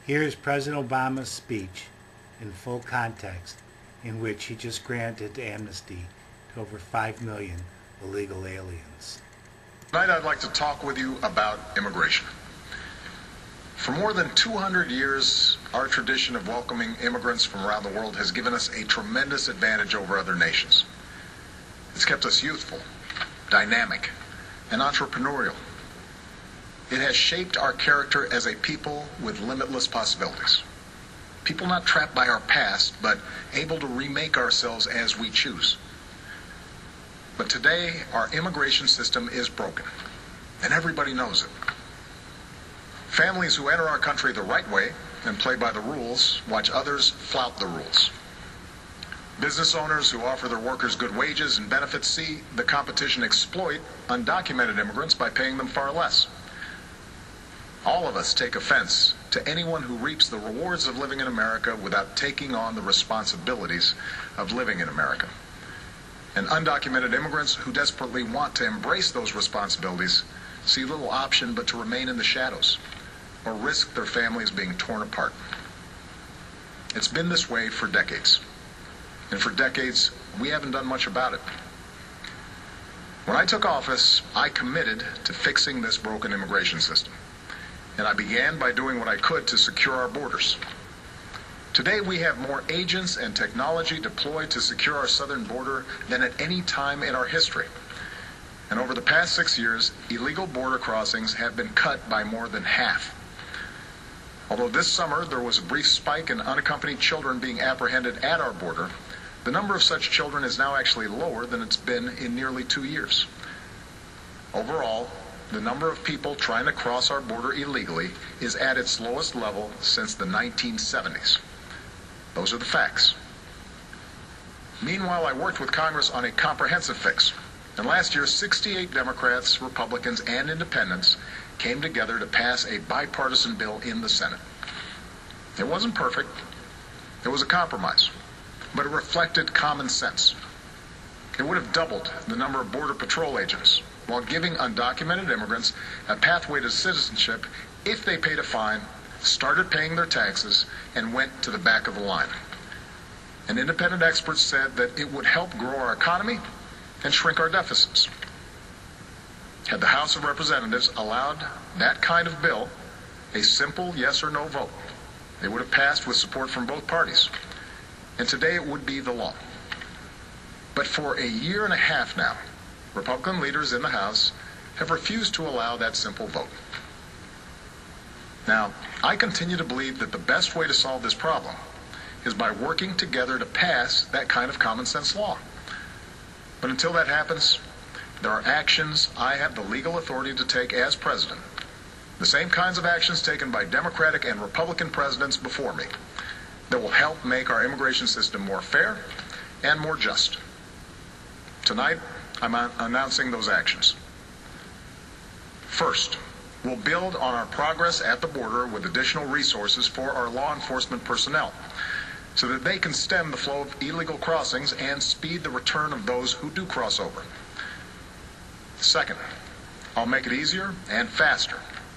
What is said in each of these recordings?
Here is President Obama's speech in full context, in which he just granted amnesty to over 5 million illegal aliens. Tonight I'd like to talk with you about immigration. For more than 200 years, our tradition of welcoming immigrants from around the world has given us a tremendous advantage over other nations. It's kept us youthful, dynamic, and entrepreneurial. It has shaped our character as a people with limitless possibilities. People not trapped by our past, but able to remake ourselves as we choose. But today, our immigration system is broken, and everybody knows it. Families who enter our country the right way and play by the rules watch others flout the rules. Business owners who offer their workers good wages and benefits see the competition exploit undocumented immigrants by paying them far less. All of us take offense to anyone who reaps the rewards of living in America without taking on the responsibilities of living in America. And undocumented immigrants who desperately want to embrace those responsibilities see little option but to remain in the shadows or risk their families being torn apart. It's been this way for decades. And for decades, we haven't done much about it. When I took office, I committed to fixing this broken immigration system. And I began by doing what I could to secure our borders. Today we have more agents and technology deployed to secure our southern border than at any time in our history. And over the past 6 years, illegal border crossings have been cut by more than half. Although this summer there was a brief spike in unaccompanied children being apprehended at our border, the number of such children is now actually lower than it's been in nearly 2 years. Overall, the number of people trying to cross our border illegally is at its lowest level since the 1970s. Those are the facts. Meanwhile, I worked with Congress on a comprehensive fix. And last year, 68 Democrats, Republicans, and Independents came together to pass a bipartisan bill in the Senate. It wasn't perfect. It was a compromise. But it reflected common sense. It would have doubled the number of Border Patrol agents, while giving undocumented immigrants a pathway to citizenship if they paid a fine, started paying their taxes, and went to the back of the line. And independent experts said that it would help grow our economy and shrink our deficits. Had the House of Representatives allowed that kind of bill, a simple yes or no vote, it would have passed with support from both parties. And today it would be the law. But for a year and a half now, Republican leaders in the House have refused to allow that simple vote. Now, I continue to believe that the best way to solve this problem is by working together to pass that kind of common sense law. But until that happens, there are actions I have the legal authority to take as president, the same kinds of actions taken by Democratic and Republican presidents before me, that will help make our immigration system more fair and more just. Tonight, I'm announcing those actions. First, we'll build on our progress at the border with additional resources for our law enforcement personnel so that they can stem the flow of illegal crossings and speed the return of those who do cross over. Second, I'll make it easier and faster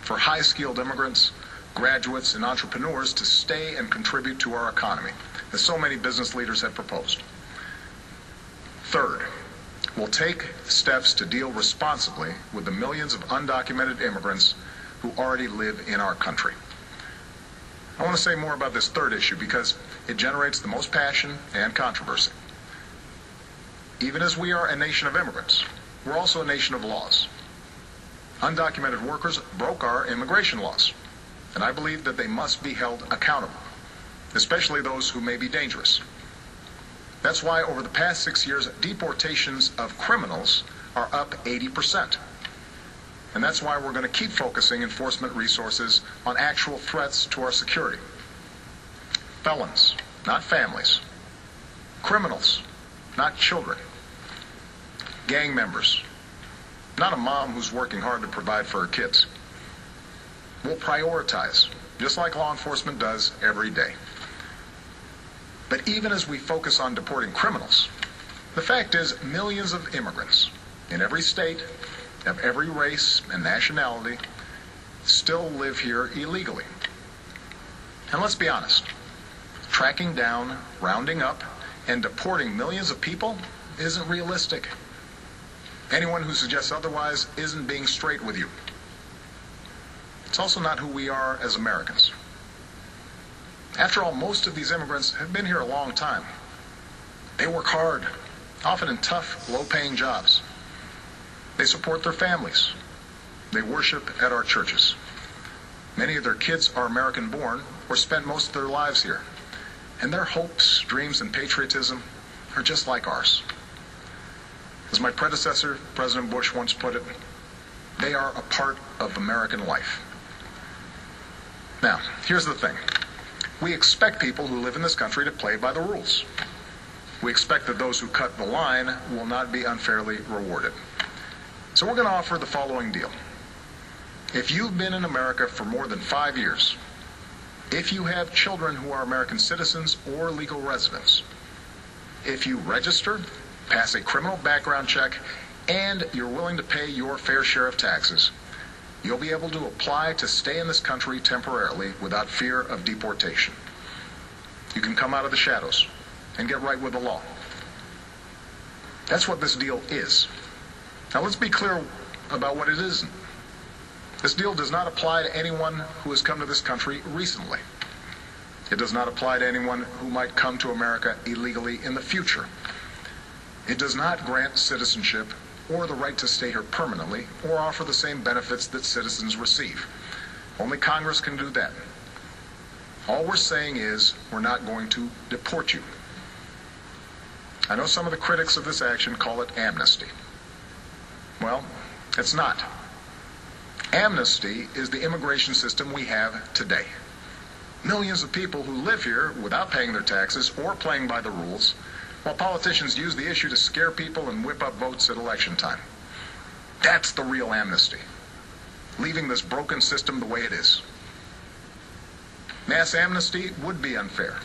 for high-skilled immigrants, graduates, and entrepreneurs to stay and contribute to our economy, as so many business leaders have proposed. Third, we'll take steps to deal responsibly with the millions of undocumented immigrants who already live in our country. I want to say more about this third issue because it generates the most passion and controversy. Even as we are a nation of immigrants, we're also a nation of laws. Undocumented workers broke our immigration laws, and I believe that they must be held accountable, especially those who may be dangerous. That's why over the past 6 years, deportations of criminals are up 80%. And that's why we're going to keep focusing enforcement resources on actual threats to our security. Felons, not families. Criminals, not children. Gang members, not a mom who's working hard to provide for her kids. We'll prioritize, just like law enforcement does every day. But even as we focus on deporting criminals, the fact is millions of immigrants in every state, of every race and nationality, still live here illegally. And let's be honest, tracking down, rounding up, and deporting millions of people isn't realistic. Anyone who suggests otherwise isn't being straight with you. It's also not who we are as Americans. After all, most of these immigrants have been here a long time. They work hard, often in tough, low-paying jobs. They support their families. They worship at our churches. Many of their kids are American-born or spent most of their lives here. And their hopes, dreams, and patriotism are just like ours. As my predecessor, President Bush, once put it, they are a part of American life. Now, here's the thing. We expect people who live in this country to play by the rules. We expect that those who cut the line will not be unfairly rewarded. So we're going to offer the following deal. If you've been in America for more than 5 years, if you have children who are American citizens or legal residents, if you register, pass a criminal background check, and you're willing to pay your fair share of taxes, you'll be able to apply to stay in this country temporarily without fear of deportation. You can come out of the shadows and get right with the law. That's what this deal is. Now let's be clear about what it isn't. This deal does not apply to anyone who has come to this country recently. It does not apply to anyone who might come to America illegally in the future. It does not grant citizenship or the right to stay here permanently or offer the same benefits that citizens receive. Only Congress can do that. All we're saying is we're not going to deport you. I know some of the critics of this action call it amnesty. Well, it's not. Amnesty is the immigration system we have today. Millions of people who live here without paying their taxes or playing by the rules, while politicians use the issue to scare people and whip up votes at election time. That's the real amnesty, leaving this broken system the way it is. Mass amnesty would be unfair.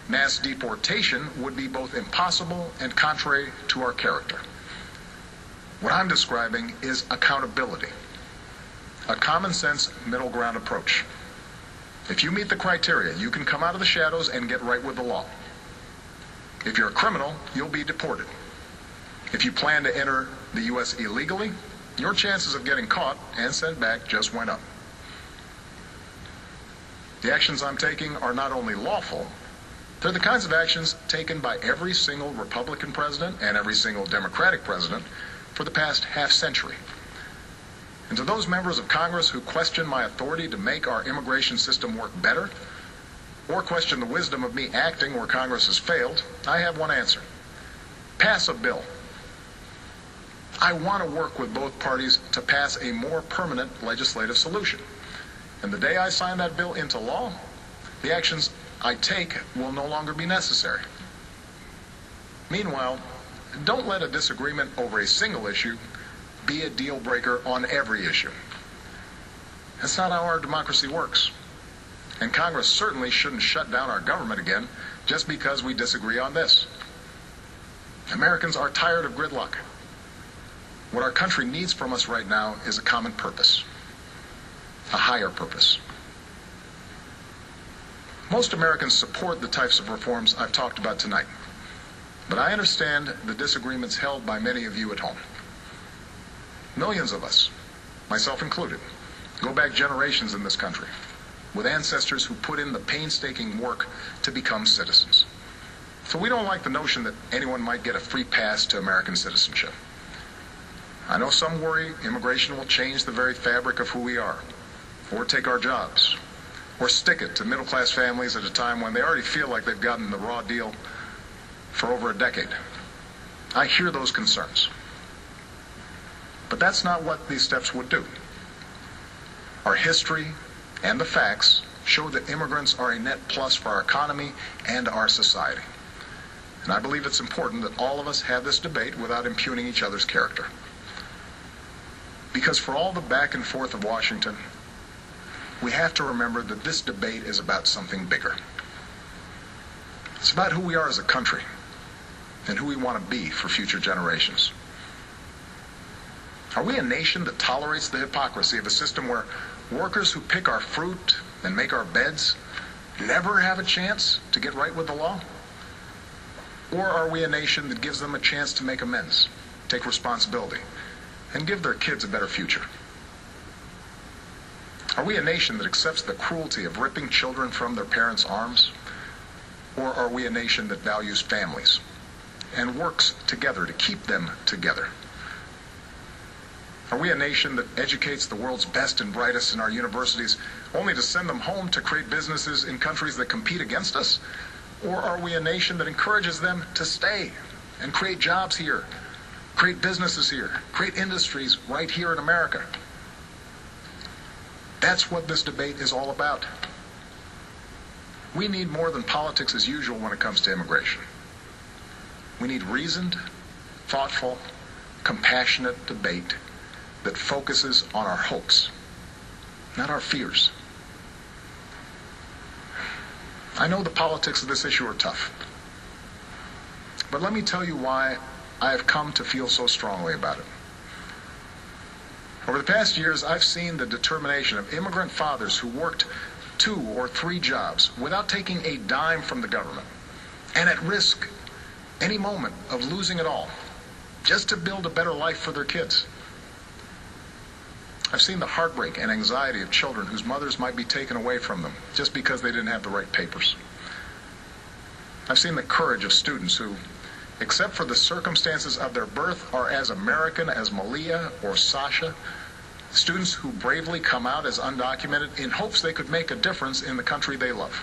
Mass deportation would be both impossible and contrary to our character. What I'm describing is accountability, a common-sense middle ground approach. If you meet the criteria, you can come out of the shadows and get right with the law. If you're a criminal, you'll be deported. If you plan to enter the U.S. illegally, your chances of getting caught and sent back just went up. The actions I'm taking are not only lawful, they're the kinds of actions taken by every single Republican president and every single Democratic president for the past half century. And to those members of Congress who question my authority to make our immigration system work better, or question the wisdom of me acting where Congress has failed, I have one answer. Pass a bill. I want to work with both parties to pass a more permanent legislative solution. And the day I sign that bill into law, the actions I take will no longer be necessary. Meanwhile, don't let a disagreement over a single issue be a deal breaker on every issue. That's not how our democracy works. And Congress certainly shouldn't shut down our government again just because we disagree on this. Americans are tired of gridlock. What our country needs from us right now is a common purpose, a higher purpose. Most Americans support the types of reforms I've talked about tonight, but I understand the disagreements held by many of you at home. Millions of us, myself included, go back generations in this country, with ancestors who put in the painstaking work to become citizens. So we don't like the notion that anyone might get a free pass to American citizenship. I know some worry immigration will change the very fabric of who we are, or take our jobs, or stick it to middle-class families at a time when they already feel like they've gotten the raw deal for over a decade. I hear those concerns. But that's not what these steps would do. Our history and the facts show that immigrants are a net plus for our economy and our society. And I believe it's important that all of us have this debate without impugning each other's character. Because for all the back and forth of Washington, we have to remember that this debate is about something bigger. It's about who we are as a country and who we want to be for future generations. Are we a nation that tolerates the hypocrisy of a system where workers who pick our fruit and make our beds never have a chance to get right with the law? Or are we a nation that gives them a chance to make amends, take responsibility, and give their kids a better future? Are we a nation that accepts the cruelty of ripping children from their parents' arms? Or are we a nation that values families and works together to keep them together? Are we a nation that educates the world's best and brightest in our universities only to send them home to create businesses in countries that compete against us? Or are we a nation that encourages them to stay and create jobs here, create businesses here, create industries right here in America? That's what this debate is all about. We need more than politics as usual when it comes to immigration. We need reasoned, thoughtful, compassionate debate that focuses on our hopes, not our fears. I know the politics of this issue are tough, but let me tell you why I have come to feel so strongly about it. Over the past years, I've seen the determination of immigrant fathers who worked 2 or 3 jobs without taking a dime from the government, and at risk any moment of losing it all, just to build a better life for their kids. I've seen the heartbreak and anxiety of children whose mothers might be taken away from them just because they didn't have the right papers. I've seen the courage of students who, except for the circumstances of their birth, are as American as Malia or Sasha. Students who bravely come out as undocumented in hopes they could make a difference in the country they love.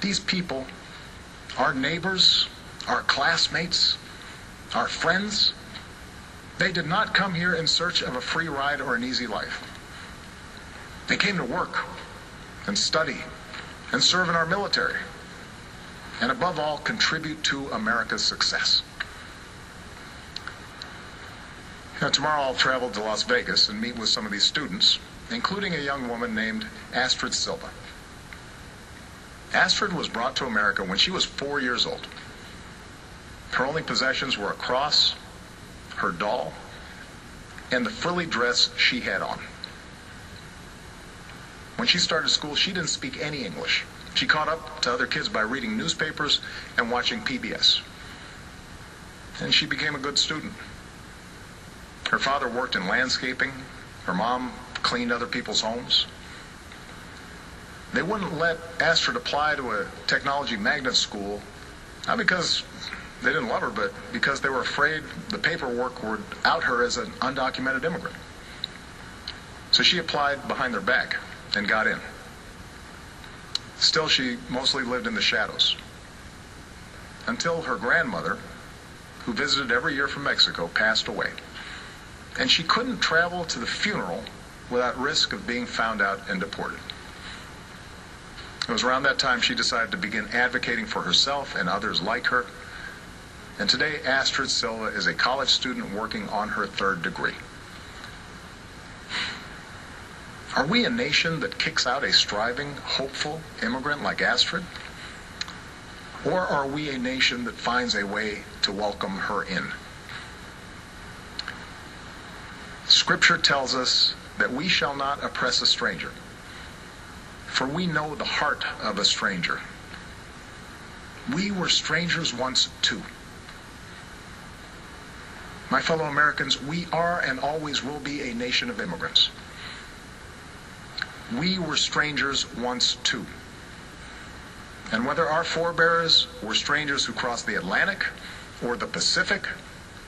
These people, our neighbors, our classmates, our friends, they did not come here in search of a free ride or an easy life. They came to work and study and serve in our military, and above all, contribute to America's success. Now, tomorrow I'll travel to Las Vegas and meet with some of these students, including a young woman named Astrid Silva. Astrid was brought to America when she was 4 years old. Her only possessions were a cross, her doll, and the frilly dress she had on. When she started school, she didn't speak any English. She caught up to other kids by reading newspapers and watching PBS. And she became a good student. Her father worked in landscaping. Her mom cleaned other people's homes. They wouldn't let Astrid apply to a technology magnet school, not because they didn't love her, but because they were afraid the paperwork would out her as an undocumented immigrant. So she applied behind their back and got in. Still, she mostly lived in the shadows. Until her grandmother, who visited every year from Mexico, passed away. And she couldn't travel to the funeral without risk of being found out and deported. It was around that time she decided to begin advocating for herself and others like her. And today, Astrid Silva is a college student working on her 3rd degree. Are we a nation that kicks out a striving, hopeful immigrant like Astrid? Or are we a nation that finds a way to welcome her in? Scripture tells us that we shall not oppress a stranger, for we know the heart of a stranger. We were strangers once too. My fellow Americans, we are and always will be a nation of immigrants. We were strangers once too. And whether our forebears were strangers who crossed the Atlantic, or the Pacific,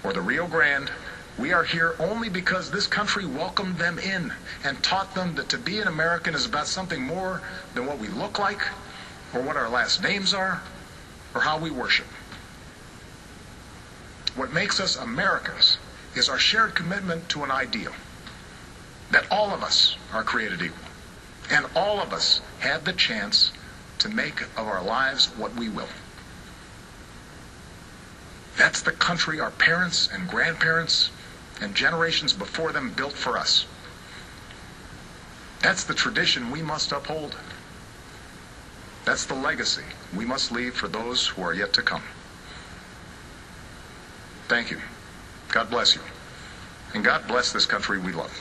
or the Rio Grande, we are here only because this country welcomed them in and taught them that to be an American is about something more than what we look like, or what our last names are, or how we worship. What makes us Americans is our shared commitment to an ideal, that all of us are created equal, and all of us have the chance to make of our lives what we will. That's the country our parents and grandparents and generations before them built for us. That's the tradition we must uphold. That's the legacy we must leave for those who are yet to come. Thank you. God bless you. And God bless this country we love.